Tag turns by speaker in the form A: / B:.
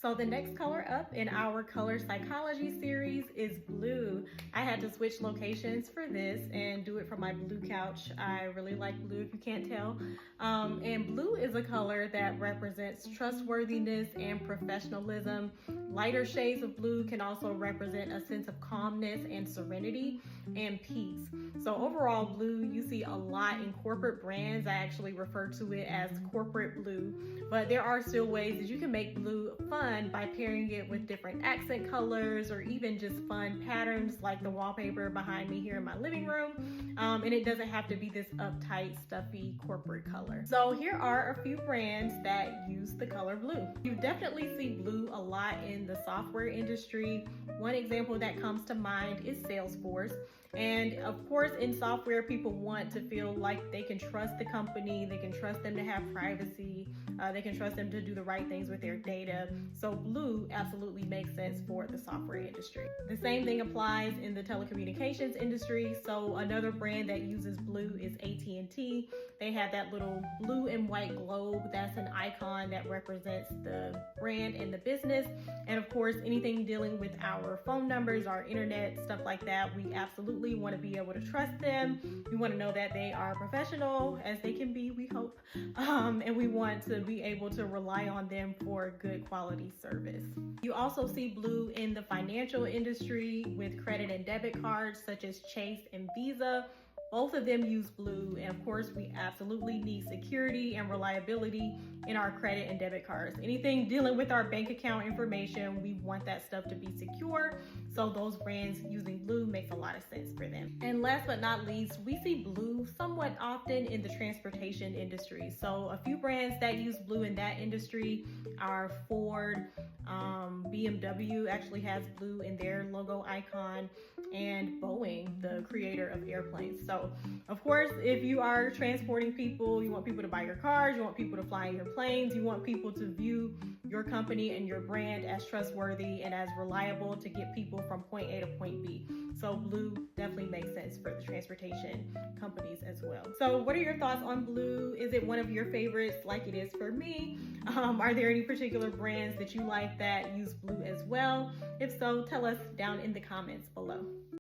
A: So the next color up in our color psychology series is blue. I had to switch locations for this and do it from my blue couch. I really like blue, if you can't tell. And blue is a color that represents trustworthiness and professionalism. Lighter shades of blue can also represent a sense of calmness and serenity and peace. So overall, blue you see a lot in corporate brands. I actually refer to it as corporate blue, but there are still ways that you can make blue fun by pairing it with different accent colors or even just fun patterns like the wallpaper behind me here in my living room. And it doesn't have to be this uptight, stuffy corporate color. So here are a few brands that use the color blue. You definitely see blue a lot in the software industry. One example that comes to mind is Salesforce. And of course, in software, people want to feel like they can trust the company, they can trust them to have privacy, they can trust them to do the right things with their data. So blue absolutely makes sense for the software industry. The same thing applies in the telecommunications industry. So another brand that uses blue is AT&T. They have that little blue and white globe. That's an icon that represents the brand and the business. And of course, anything dealing with our phone numbers, our internet, stuff like that, we absolutely want to be able to trust them. We want to know that they are professional as they can be, we hope. And we want to be able to rely on them for good quality service. You also see blue in the financial industry with credit and debit cards such as Chase and Visa. Both of them use blue, and of course we absolutely need security and reliability in our credit and debit cards. Anything dealing with our bank account information, we want that stuff to be secure. So those brands using blue makes a lot of sense for them. And last but not least, we see blue somewhat often in the transportation industry. So a few brands that use blue in that industry are Ford, BMW actually has blue in their logo icon, and Boeing, the creator of airplanes. So of course, if you are transporting people, you want people to buy your cars, you want people to fly in your planes, you want people to view your company and your brand as trustworthy and as reliable to get people from point A to point B. So blue definitely makes sense for the transportation companies as well. So what are your thoughts on blue? Is it one of your favorites like it is for me? Are there any particular brands that you like that use blue as well? If so, tell us down in the comments below.